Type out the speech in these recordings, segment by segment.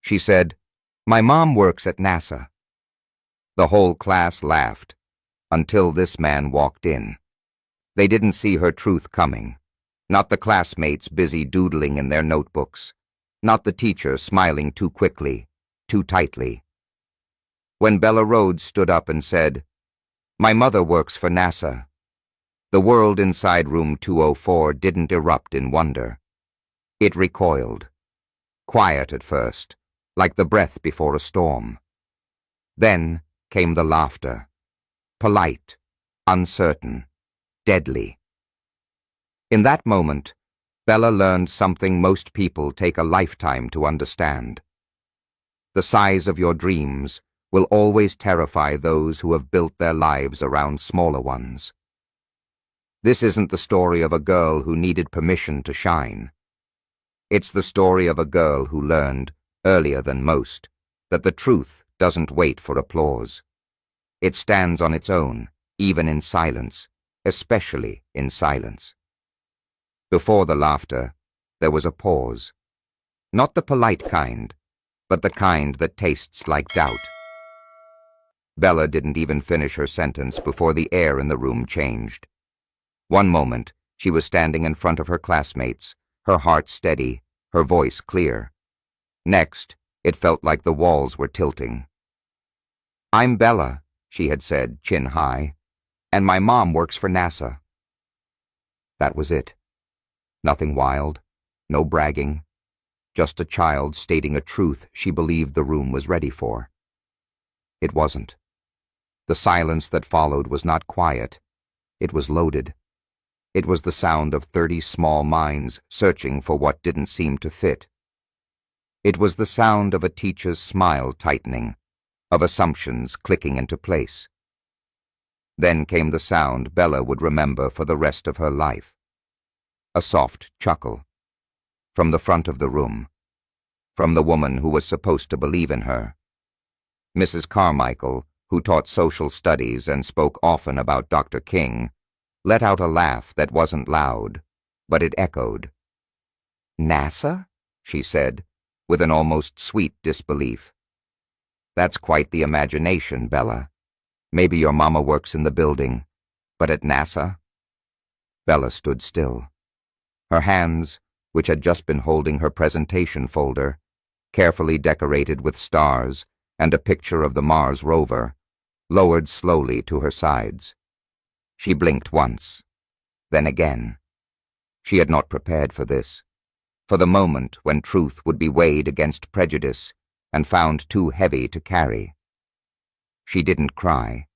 She said, "My mom works at NASA." The whole class laughed, until this man walked in. They didn't see her truth coming. Not the classmates busy doodling in their notebooks. Not the teacher smiling too quickly, too tightly. When Bella Rhodes stood up and said, "My mother works for NASA," the world inside room 204 didn't erupt in wonder. It recoiled. Quiet at first, like the breath before a storm. Then came the laughter. Polite, uncertain, deadly. In that moment, Bella learned something most people take a lifetime to understand. The size of your dreams will always terrify those who have built their lives around smaller ones. This isn't the story of a girl who needed permission to shine. It's the story of a girl who learned, earlier than most, that the truth doesn't wait for applause. It stands on its own, even in silence, especially in silence. Before the laughter, there was a pause. Not the polite kind, but the kind that tastes like doubt. Bella didn't even finish her sentence before the air in the room changed. One moment, she was standing in front of her classmates, her heart steady, her voice clear. Next, it felt like the walls were tilting. "I'm Bella," she had said, chin high, "and my mom works for NASA." That was it. Nothing wild, no bragging, just a child stating a truth she believed the room was ready for. It wasn't. The silence that followed was not quiet. It was loaded. It was the sound of 30 small minds searching for what didn't seem to fit. It was the sound of a teacher's smile tightening, of assumptions clicking into place. Then came the sound Bella would remember for the rest of her life. A soft chuckle. From the front of the room. From the woman who was supposed to believe in her. Mrs. Carmichael, who taught social studies and spoke often about Dr. King, let out a laugh that wasn't loud, but it echoed. "NASA?" she said, with an almost sweet disbelief. "That's quite the imagination, Bella. Maybe your mama works in the building, but at NASA?" Bella stood still. Her hands, which had just been holding her presentation folder, carefully decorated with stars and a picture of the Mars rover, lowered slowly to her sides. She blinked once, then again. She had not prepared for this, for the moment when truth would be weighed against prejudice and found too heavy to carry. She didn't cry.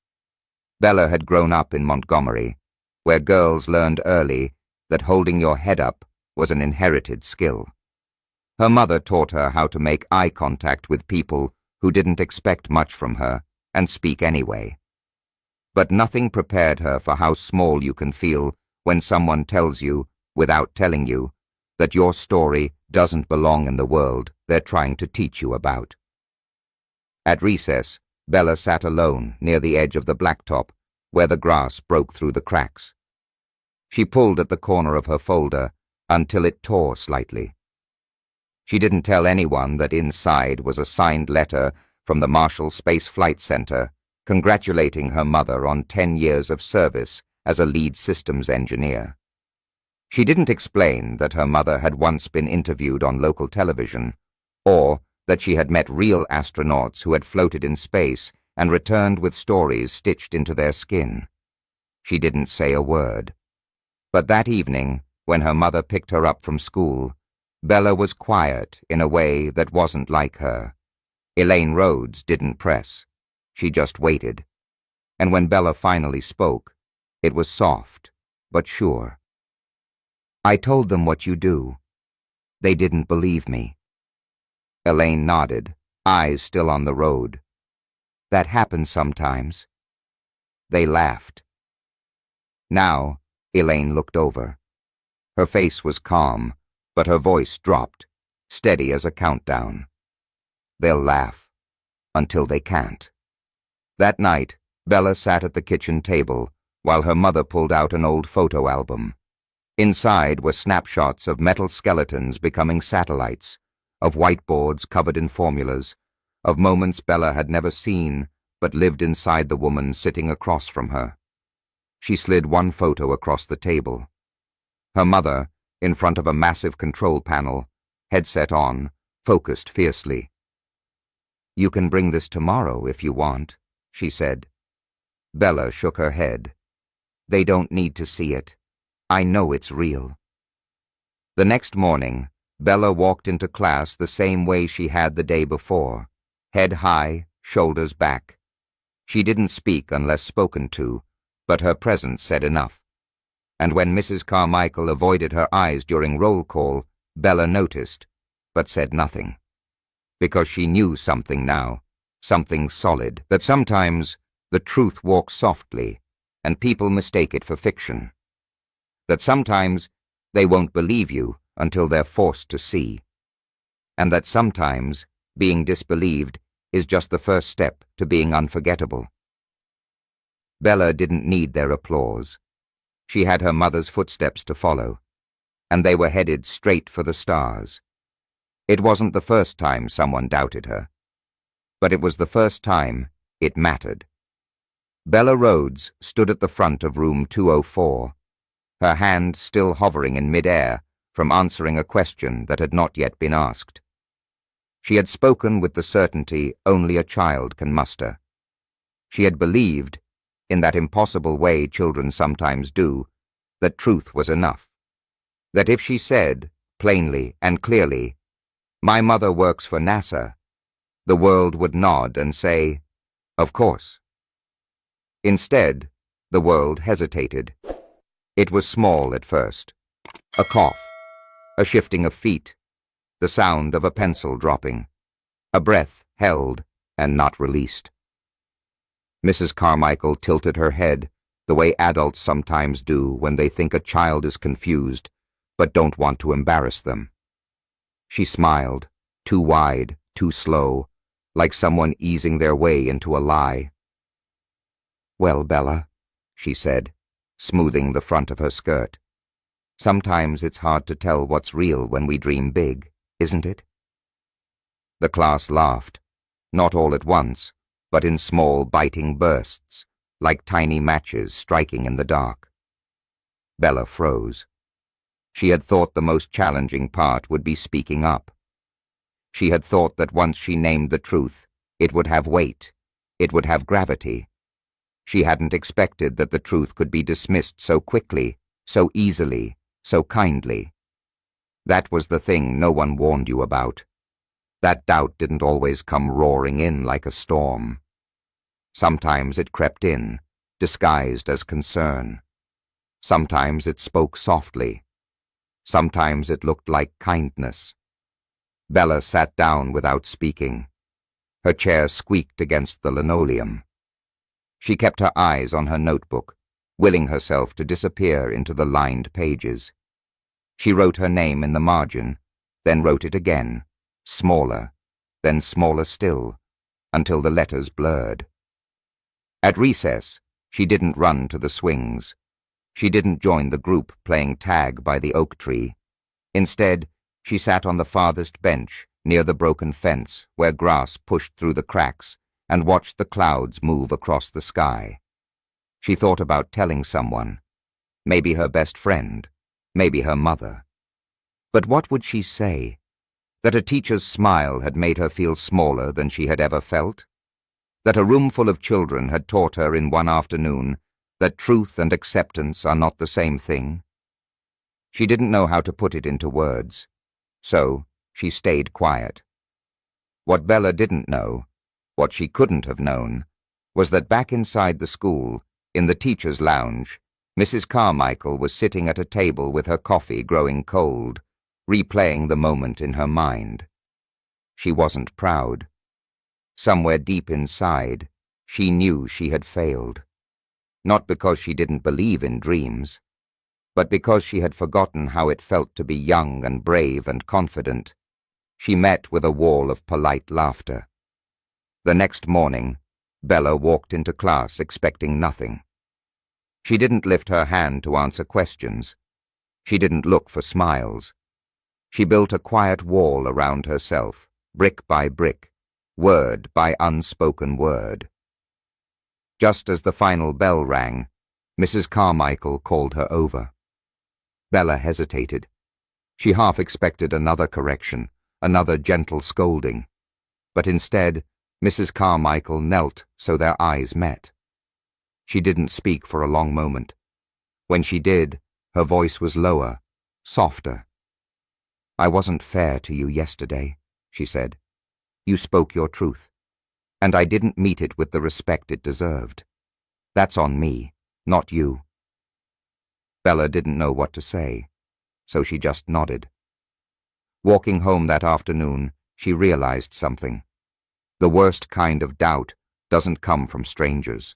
Bella had grown up in Montgomery, where girls learned early that holding your head up was an inherited skill. Her mother taught her how to make eye contact with people who didn't expect much from her and speak anyway. But nothing prepared her for how small you can feel when someone tells you, without telling you, that your story doesn't belong in the world they're trying to teach you about. At recess, Bella sat alone near the edge of the blacktop, where the grass broke through the cracks. She pulled at the corner of her folder until it tore slightly. She didn't tell anyone that inside was a signed letter from the Marshall Space Flight Center congratulating her mother on 10 years of service as a lead systems engineer. She didn't explain that her mother had once been interviewed on local television, or that she had met real astronauts who had floated in space and returned with stories stitched into their skin. She didn't say a word. But that evening, when her mother picked her up from school, Bella was quiet in a way that wasn't like her. Elaine Rhodes didn't press. She just waited. And when Bella finally spoke, it was soft, but sure. "I told them what you do. They didn't believe me." Elaine nodded, eyes still on the road. "That happens sometimes." They laughed. Now, Elaine looked over. Her face was calm, but her voice dropped, steady as a countdown. "They'll laugh, until they can't." That night, Bella sat at the kitchen table while her mother pulled out an old photo album. Inside were snapshots of metal skeletons becoming satellites, of whiteboards covered in formulas, of moments Bella had never seen but lived inside the woman sitting across from her. She slid one photo across the table. Her mother, in front of a massive control panel, headset on, focused fiercely. "You can bring this tomorrow if you want," she said. Bella shook her head. "They don't need to see it. I know it's real." The next morning, Bella walked into class the same way she had the day before, head high, shoulders back. She didn't speak unless spoken to, but her presence said enough. And when Mrs. Carmichael avoided her eyes during roll call, Bella noticed, but said nothing. Because she knew something now, something solid, that sometimes the truth walks softly and people mistake it for fiction. That sometimes they won't believe you until they're forced to see. And that sometimes being disbelieved is just the first step to being unforgettable. Bella didn't need their applause. She had her mother's footsteps to follow, and they were headed straight for the stars. It wasn't the first time someone doubted her, but it was the first time it mattered. Bella Rhodes stood at the front of room 204, her hand still hovering in mid-air from answering a question that had not yet been asked. She had spoken with the certainty only a child can muster. She had believed, in that impossible way children sometimes do, that truth was enough. That if she said, plainly and clearly, "My mother works for NASA," the world would nod and say, "Of course." Instead, the world hesitated. It was small at first. A cough, a shifting of feet, the sound of a pencil dropping, a breath held and not released. Mrs. Carmichael tilted her head the way adults sometimes do when they think a child is confused but don't want to embarrass them. She smiled, too wide, too slow, like someone easing their way into a lie. "Well, Bella," she said, smoothing the front of her skirt, "sometimes it's hard to tell what's real when we dream big, isn't it?" The class laughed, not all at once, but in small, biting bursts, like tiny matches striking in the dark. Bella froze. She had thought the most challenging part would be speaking up. She had thought that once she named the truth, it would have weight, it would have gravity. She hadn't expected that the truth could be dismissed so quickly, so easily, so kindly. That was the thing no one warned you about. That doubt didn't always come roaring in like a storm. Sometimes it crept in, disguised as concern. Sometimes it spoke softly. Sometimes it looked like kindness. Bella sat down without speaking. Her chair squeaked against the linoleum. She kept her eyes on her notebook, willing herself to disappear into the lined pages. She wrote her name in the margin, then wrote it again, smaller, then smaller still, until the letters blurred. At recess, she didn't run to the swings. She didn't join the group playing tag by the oak tree. Instead, she sat on the farthest bench near the broken fence where grass pushed through the cracks and watched the clouds move across the sky. She thought about telling someone, maybe her best friend, maybe her mother. But what would she say? That a teacher's smile had made her feel smaller than she had ever felt? That a room full of children had taught her in one afternoon that truth and acceptance are not the same thing? She didn't know how to put it into words, so she stayed quiet. What Bella didn't know, what she couldn't have known, was that back inside the school, in the teacher's lounge, Mrs. Carmichael was sitting at a table with her coffee growing cold, replaying the moment in her mind. She wasn't proud. Somewhere deep inside, she knew she had failed. Not because she didn't believe in dreams, but because she had forgotten how it felt to be young and brave and confident. She met with a wall of polite laughter. The next morning, Bella walked into class expecting nothing. She didn't lift her hand to answer questions. She didn't look for smiles. She built a quiet wall around herself, brick by brick, word by unspoken word. Just as the final bell rang, Mrs. Carmichael called her over. Bella hesitated. She half expected another correction, another gentle scolding. But instead, Mrs. Carmichael knelt so their eyes met. She didn't speak for a long moment. When she did, her voice was lower, softer. "I wasn't fair to you yesterday," she said. "You spoke your truth, and I didn't meet it with the respect it deserved. That's on me, not you." Bella didn't know what to say, so she just nodded. Walking home that afternoon, she realized something. The worst kind of doubt doesn't come from strangers.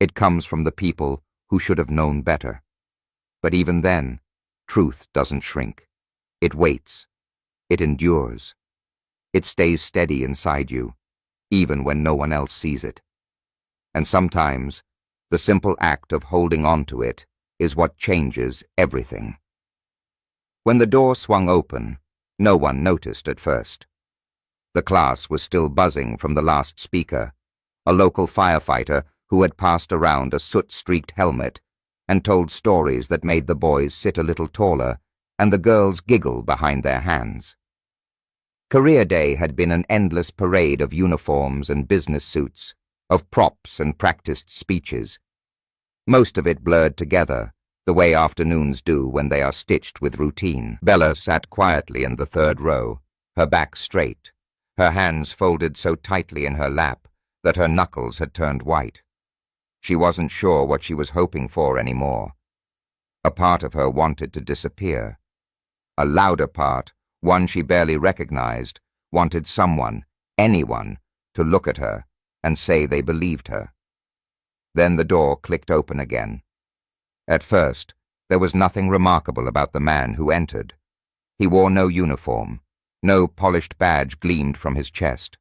It comes from the people who should have known better. But even then, truth doesn't shrink. It waits. It endures. It stays steady inside you, even when no one else sees it. And sometimes, the simple act of holding on to it is what changes everything. When the door swung open, no one noticed at first. The class was still buzzing from the last speaker, a local firefighter who had passed around a soot-streaked helmet and told stories that made the boys sit a little taller and the girls giggle behind their hands. Career Day had been an endless parade of uniforms and business suits, of props and practiced speeches. Most of it blurred together, the way afternoons do when they are stitched with routine. Bella sat quietly in the third row, her back straight, her hands folded so tightly in her lap that her knuckles had turned white. She wasn't sure what she was hoping for anymore. A part of her wanted to disappear. A louder part, one she barely recognized, wanted someone, anyone, to look at her and say they believed her. Then the door clicked open again. At first, there was nothing remarkable about the man who entered. He wore no uniform. No polished badge gleamed from his chest.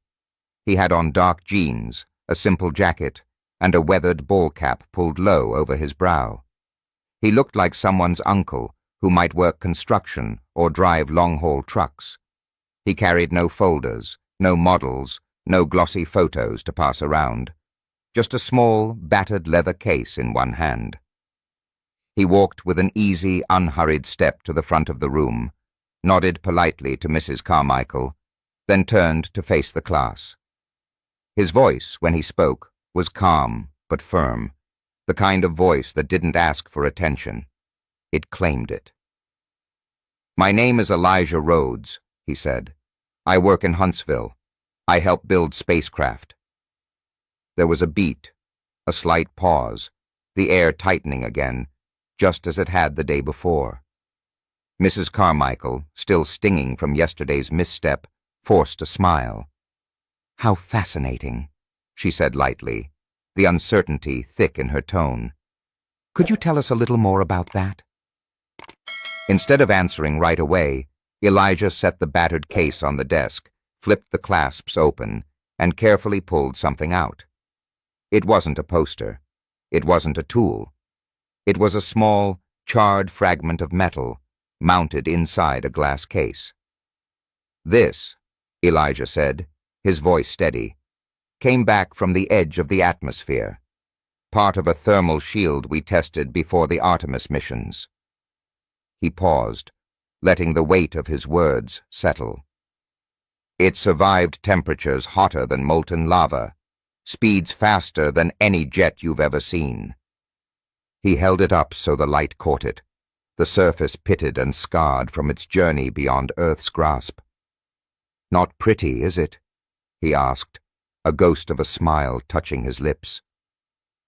He had on dark jeans, a simple jacket, and a weathered ball cap pulled low over his brow. He looked like someone's uncle who might work construction or drive long-haul trucks. He carried no folders, no models, no glossy photos to pass around, just a small, battered leather case in one hand. He walked with an easy, unhurried step to the front of the room, nodded politely to Mrs. Carmichael, then turned to face the class. His voice, when he spoke, was calm but firm, the kind of voice that didn't ask for attention. It claimed it. "My name is Elijah Rhodes," he said. "I work in Huntsville. I help build spacecraft." There was a beat, a slight pause, the air tightening again, just as it had the day before. Mrs. Carmichael, still stinging from yesterday's misstep, forced a smile. "How fascinating," she said lightly, the uncertainty thick in her tone. "Could you tell us a little more about that?" Instead of answering right away, Elijah set the battered case on the desk, flipped the clasps open, and carefully pulled something out. It wasn't a poster. It wasn't a tool. It was a small, charred fragment of metal, mounted inside a glass case. "This," Elijah said, his voice steady, "came back from the edge of the atmosphere, part of a thermal shield we tested before the Artemis missions." He paused, letting the weight of his words settle. "It survived temperatures hotter than molten lava, speeds faster than any jet you've ever seen." He held it up so the light caught it, the surface pitted and scarred from its journey beyond Earth's grasp. "Not pretty, is it?" he asked, a ghost of a smile touching his lips.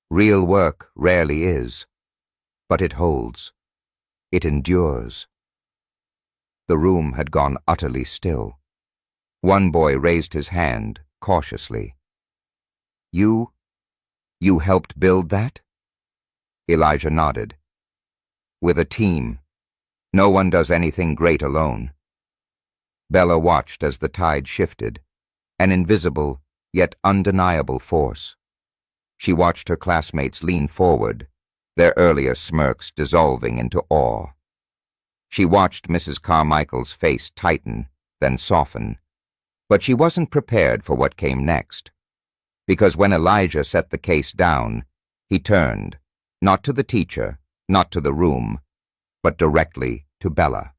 "Real work rarely is, but it holds. It endures." The room had gone utterly still. One boy raised his hand, cautiously. You helped build that?" Elijah nodded. "With a team. No one does anything great alone." Bella watched as the tide shifted, an invisible yet undeniable force. She watched her classmates lean forward, their earlier smirks dissolving into awe. She watched Mrs. Carmichael's face tighten, then soften, but she wasn't prepared for what came next. Because when Elijah set the case down, he turned, not to the teacher, not to the room, but directly to Bella.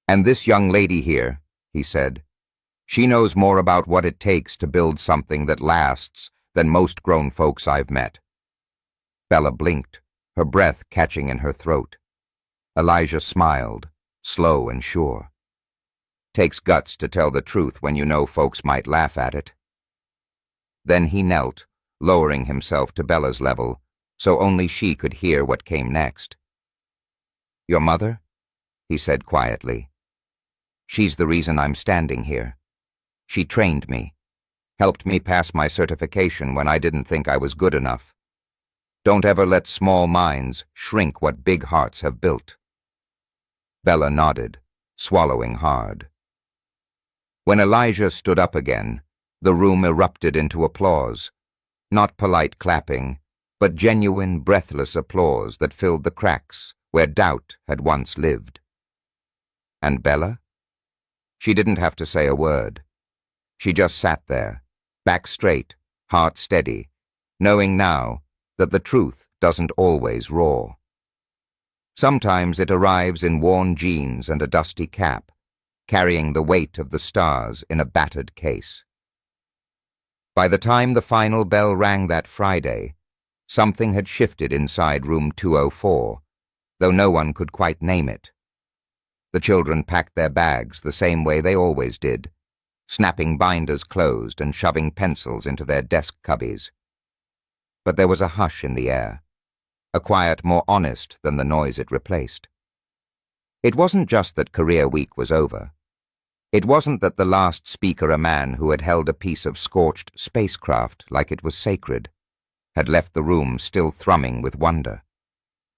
"And this young lady here," he said, "she knows more about what it takes to build something that lasts than most grown folks I've met." Bella blinked, her breath catching in her throat. Elijah smiled, slow and sure. "Takes guts to tell the truth when you know folks might laugh at it." Then he knelt, lowering himself to Bella's level, so only she could hear what came next. "Your mother?" he said quietly. "She's the reason I'm standing here. She trained me, helped me pass my certification when I didn't think I was good enough. Don't ever let small minds shrink what big hearts have built." Bella nodded, swallowing hard. When Elijah stood up again, the room erupted into applause, not polite clapping, but genuine, breathless applause that filled the cracks where doubt had once lived. And Bella? She didn't have to say a word. She just sat there, back straight, heart steady, knowing now that the truth doesn't always roar. Sometimes it arrives in worn jeans and a dusty cap, carrying the weight of the stars in a battered case. By the time the final bell rang that Friday, something had shifted inside room 204, though no one could quite name it. The children packed their bags the same way they always did, snapping binders closed and shoving pencils into their desk cubbies. But there was a hush in the air, a quiet more honest than the noise it replaced. It wasn't just that career week was over. It wasn't that the last speaker, a man who had held a piece of scorched spacecraft like it was sacred, had left the room still thrumming with wonder.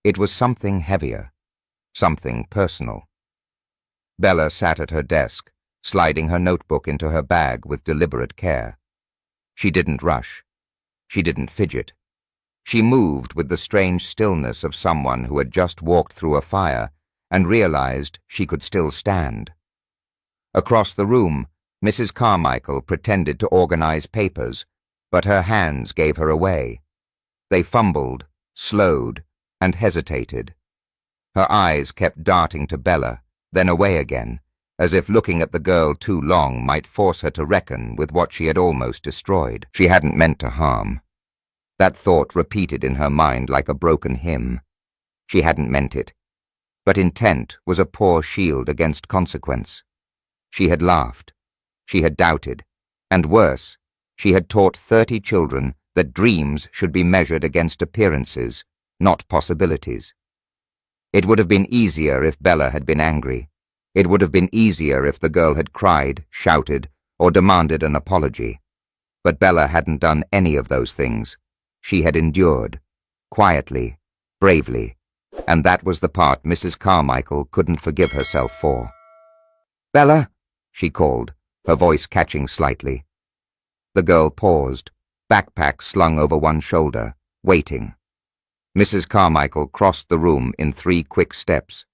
It was something heavier, something personal. Bella sat at her desk, sliding her notebook into her bag with deliberate care. She didn't rush. She didn't fidget. She moved with the strange stillness of someone who had just walked through a fire and realized she could still stand. Across the room, Mrs. Carmichael pretended to organize papers, but her hands gave her away. They fumbled, slowed, and hesitated. Her eyes kept darting to Bella, then away again, as if looking at the girl too long might force her to reckon with what she had almost destroyed. She hadn't meant to harm. That thought repeated in her mind like a broken hymn. She hadn't meant it. But intent was a poor shield against consequence. She had laughed. She had doubted. And worse, she had taught 30 children that dreams should be measured against appearances, not possibilities. It would have been easier if Bella had been angry. It would have been easier if the girl had cried, shouted, or demanded an apology. But Bella hadn't done any of those things. She had endured, quietly, bravely, and that was the part Mrs. Carmichael couldn't forgive herself for. "Bella," she called, her voice catching slightly. The girl paused, backpack slung over one shoulder, waiting. Mrs. Carmichael crossed the room in 3 quick steps.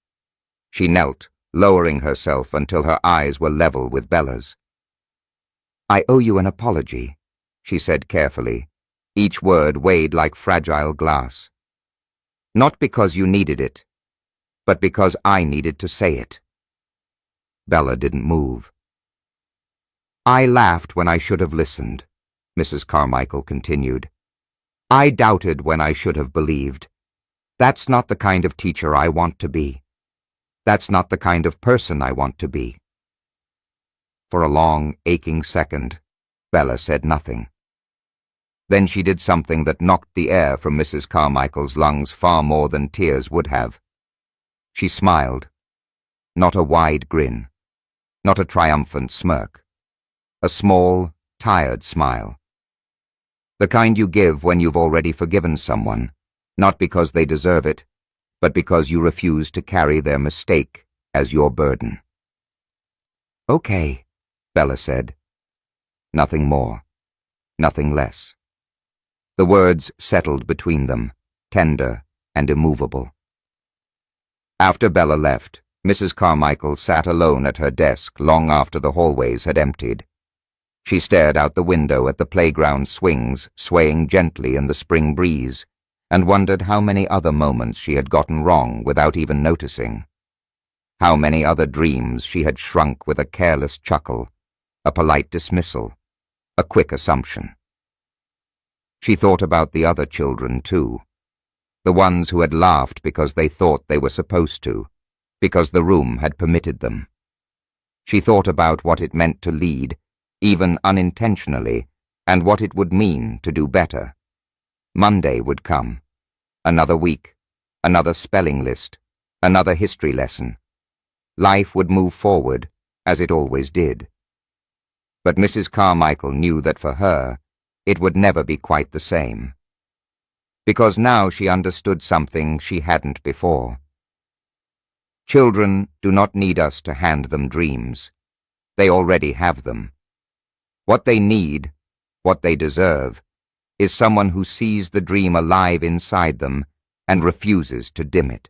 She knelt, lowering herself until her eyes were level with Bella's. "I owe you an apology," she said carefully, each word weighed like fragile glass. "Not because you needed it, but because I needed to say it." Bella didn't move. "I laughed when I should have listened," Mrs. Carmichael continued. "I doubted when I should have believed. That's not the kind of teacher I want to be. That's not the kind of person I want to be." For a long, aching second, Bella said nothing. Then she did something that knocked the air from Mrs. Carmichael's lungs far more than tears would have. She smiled. Not a wide grin. Not a triumphant smirk. A small, tired smile. The kind you give when you've already forgiven someone, not because they deserve it, but because you refuse to carry their mistake as your burden. "Okay," Bella said. Nothing more. Nothing less. The words settled between them, tender and immovable. After Bella left, Mrs. Carmichael sat alone at her desk long after the hallways had emptied. She stared out the window at the playground swings swaying gently in the spring breeze, and wondered how many other moments she had gotten wrong without even noticing. How many other dreams she had shrunk with a careless chuckle, a polite dismissal, a quick assumption. She thought about the other children, too. The ones who had laughed because they thought they were supposed to, because the room had permitted them. She thought about what it meant to lead, even unintentionally, and what it would mean to do better. Monday would come. Another week, another spelling list, another history lesson. Life would move forward, as it always did. But Mrs. Carmichael knew that for her, it would never be quite the same. Because now she understood something she hadn't before. Children do not need us to hand them dreams. They already have them. What they need, what they deserve, is someone who sees the dream alive inside them and refuses to dim it.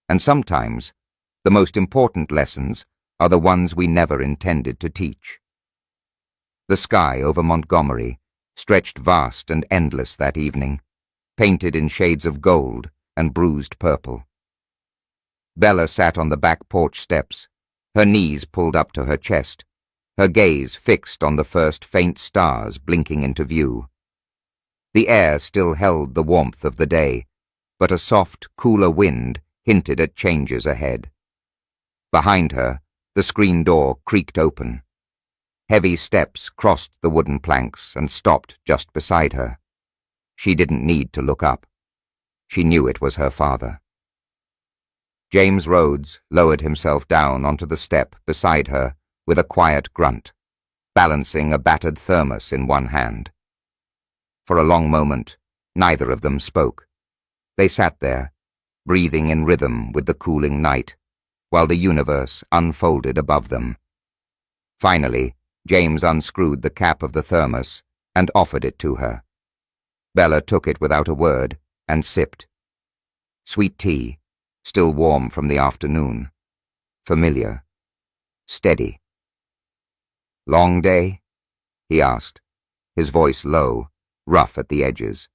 And sometimes, the most important lessons are the ones we never intended to teach. The sky over Montgomery stretched vast and endless that evening, painted in shades of gold and bruised purple. Bella sat on the back porch steps, her knees pulled up to her chest, her gaze fixed on the first faint stars blinking into view. The air still held the warmth of the day, but a soft, cooler wind hinted at changes ahead. Behind her, the screen door creaked open. Heavy steps crossed the wooden planks and stopped just beside her. She didn't need to look up. She knew it was her father. James Rhodes lowered himself down onto the step beside her with a quiet grunt, balancing a battered thermos in one hand. For a long moment, neither of them spoke. They sat there, breathing in rhythm with the cooling night, while the universe unfolded above them. Finally, James unscrewed the cap of the thermos and offered it to her. Bella took it without a word and sipped. Sweet tea, still warm from the afternoon. Familiar. Steady. "Long day?" he asked, his voice low, rough at the edges.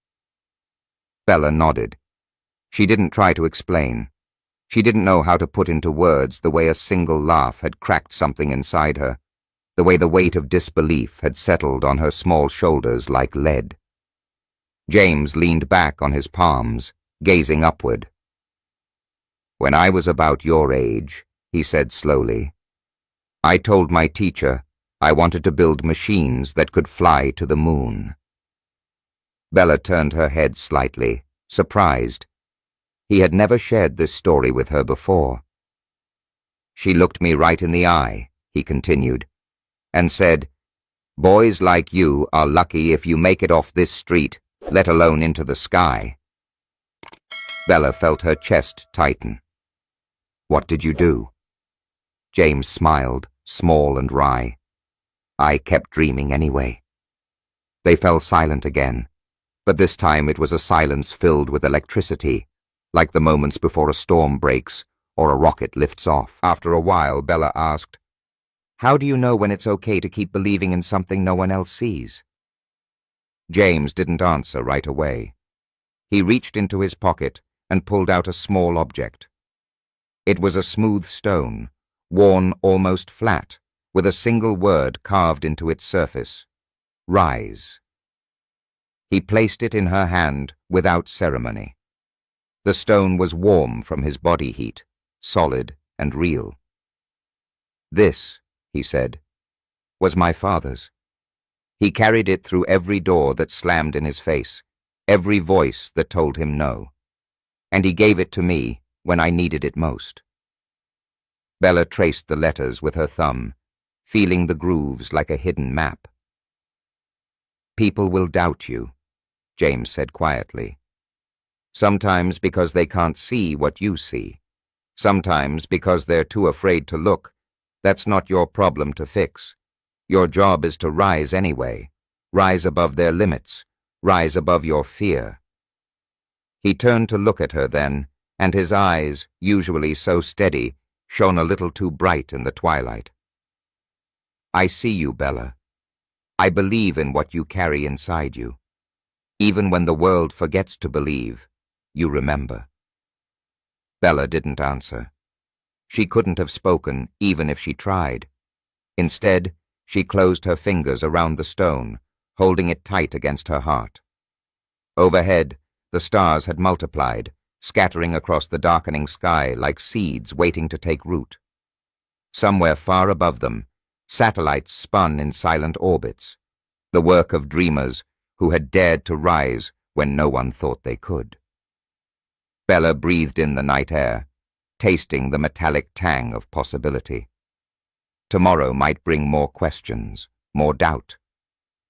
Bella nodded. She didn't try to explain. She didn't know how to put into words the way a single laugh had cracked something inside her, the way the weight of disbelief had settled on her small shoulders like lead. James leaned back on his palms, gazing upward. "When I was about your age," he said slowly, "I told my teacher I wanted to build machines that could fly to the moon." Bella turned her head slightly, surprised. He had never shared this story with her before. "She looked me right in the eye," he continued, "and said, 'Boys like you are lucky if you make it off this street, let alone into the sky.'" Bella felt her chest tighten. "What did you do?" James smiled, small and wry. "I kept dreaming anyway." They fell silent again, but this time it was a silence filled with electricity, like the moments before a storm breaks or a rocket lifts off. After a while, Bella asked, "How do you know when it's okay to keep believing in something no one else sees?" James didn't answer right away. He reached into his pocket and pulled out a small object. It was a smooth stone, worn almost flat, with a single word carved into its surface: "Rise." He placed it in her hand without ceremony. The stone was warm from his body heat, solid and real. "This," he said, "was my father's. He carried it through every door that slammed in his face, every voice that told him no. And he gave it to me when I needed it most." Bella traced the letters with her thumb, feeling the grooves like a hidden map. "People will doubt you," James said quietly. "Sometimes because they can't see what you see. Sometimes because they're too afraid to look. That's not your problem to fix. Your job is to rise anyway. Rise above their limits. Rise above your fear." He turned to look at her then, and his eyes, usually so steady, shone a little too bright in the twilight. I see you, Bella. I believe in what you carry inside you. Even when the world forgets to believe, you remember. Bella didn't answer. She couldn't have spoken even if she tried. Instead, she closed her fingers around the stone, holding it tight against her heart. Overhead, the stars had multiplied, scattering across the darkening sky like seeds waiting to take root. Somewhere far above them, satellites spun in silent orbits, the work of dreamers who had dared to rise when no one thought they could. Bella breathed in the night air, tasting the metallic tang of possibility. Tomorrow might bring more questions, more doubt.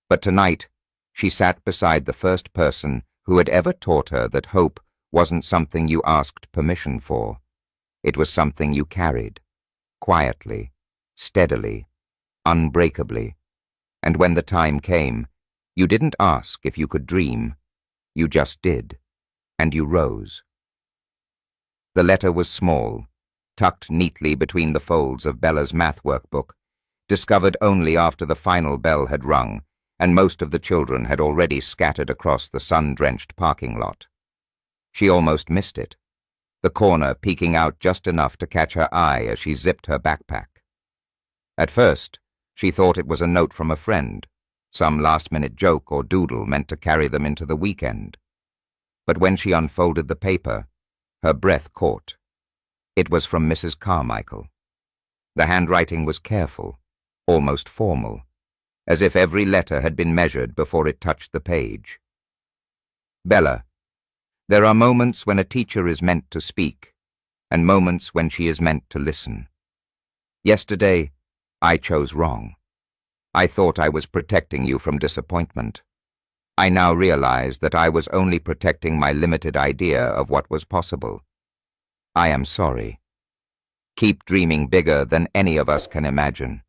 But tonight, she sat beside the first person who had ever taught her that hope wasn't something you asked permission for. It was something you carried, quietly, steadily, unbreakably. And when the time came, you didn't ask if you could dream. You just did, and you rose. The letter was small, tucked neatly between the folds of Bella's math workbook, discovered only after the final bell had rung and most of the children had already scattered across the sun-drenched parking lot. She almost missed it, the corner peeking out just enough to catch her eye as she zipped her backpack. At first, she thought it was a note from a friend, some last-minute joke or doodle meant to carry them into the weekend. But when she unfolded the paper, her breath caught. It was from Mrs. Carmichael. The handwriting was careful, almost formal, as if every letter had been measured before it touched the page. Bella, there are moments when a teacher is meant to speak, and moments when she is meant to listen. Yesterday, I chose wrong. I thought I was protecting you from disappointment. I now realize that I was only protecting my limited idea of what was possible. I am sorry. Keep dreaming bigger than any of us can imagine.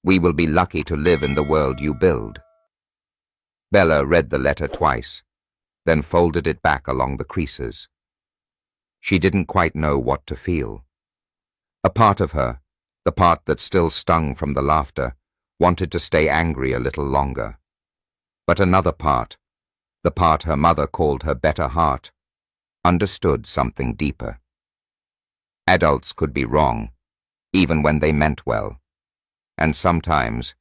We will be lucky to live in the world you build. Bella read the letter twice, then folded it back along the creases. She didn't quite know what to feel. A part of her, the part that still stung from the laughter, wanted to stay angry a little longer. But another part, the part her mother called her better heart, understood something deeper. Adults could be wrong, even when they meant well. And sometimes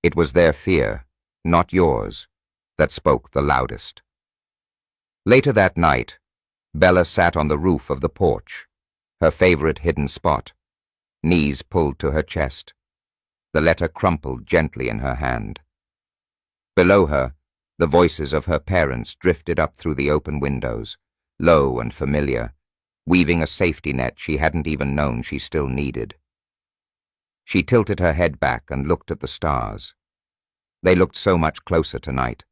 it was their fear, not yours, that spoke the loudest. Later that night, Bella sat on the roof of the porch, her favorite hidden spot, knees pulled to her chest. The letter crumpled gently in her hand. Below her, the voices of her parents drifted up through the open windows, low and familiar, weaving a safety net she hadn't even known she still needed. She tilted her head back and looked at the stars. They looked so much closer tonight,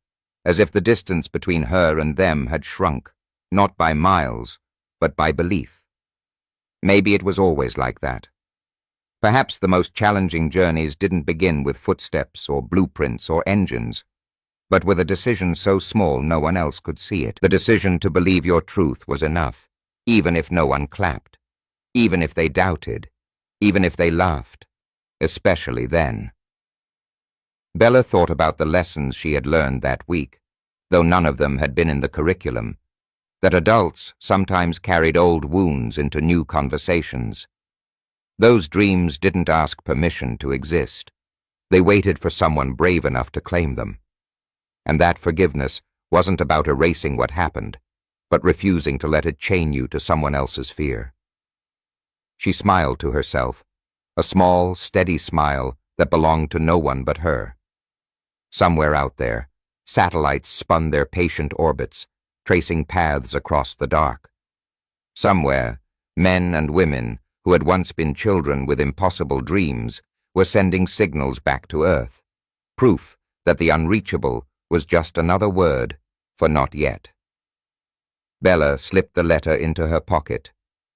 as if the distance between her and them had shrunk, not by miles, but by belief. Maybe it was always like that. Perhaps the most challenging journeys didn't begin with footsteps or blueprints or engines, but with a decision so small no one else could see it. The decision to believe your truth was enough, even if no one clapped, even if they doubted, even if they laughed. Especially then. Bella thought about the lessons she had learned that week, though none of them had been in the curriculum, that adults sometimes carried old wounds into new conversations. Those dreams didn't ask permission to exist. They waited for someone brave enough to claim them. And that forgiveness wasn't about erasing what happened, but refusing to let it chain you to someone else's fear. She smiled to herself, a small, steady smile that belonged to no one but her. Somewhere out there, satellites spun their patient orbits, tracing paths across the dark. Somewhere, men and women who had once been children with impossible dreams were sending signals back to Earth, proof that the unreachable was just another word for not yet. Bella slipped the letter into her pocket,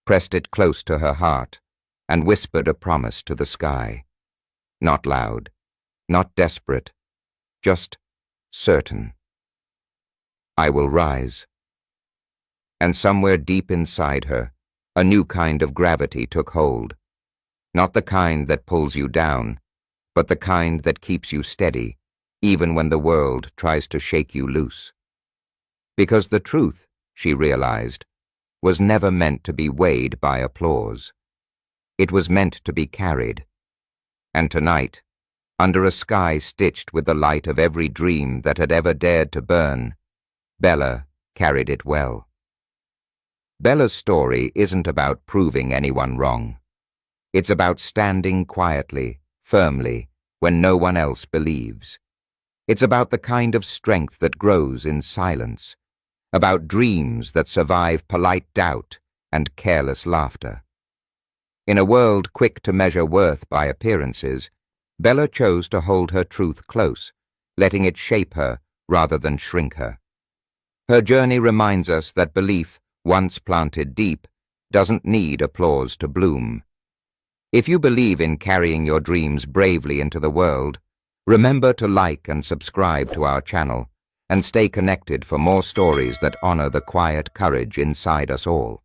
pressed it close to her heart, and whispered a promise to the sky. Not loud, not desperate, just certain. I will rise. And somewhere deep inside her, A new kind of gravity took hold. Not the kind that pulls you down, but the kind that keeps you steady, even when the world tries to shake you loose. Because the truth, she realized, was never meant to be weighed by applause. It was meant to be carried. And tonight, under a sky stitched with the light of every dream that had ever dared to burn, Bella carried it well. Bella's story isn't about proving anyone wrong. It's about standing quietly, firmly, when no one else believes. It's about the kind of strength that grows in silence, about dreams that survive polite doubt and careless laughter. In a world quick to measure worth by appearances, Bella chose to hold her truth close, letting it shape her rather than shrink her. Her journey reminds us that belief, once planted deep, doesn't need applause to bloom. If you believe in carrying your dreams bravely into the world, remember to like and subscribe to our channel and stay connected for more stories that honor the quiet courage inside us all.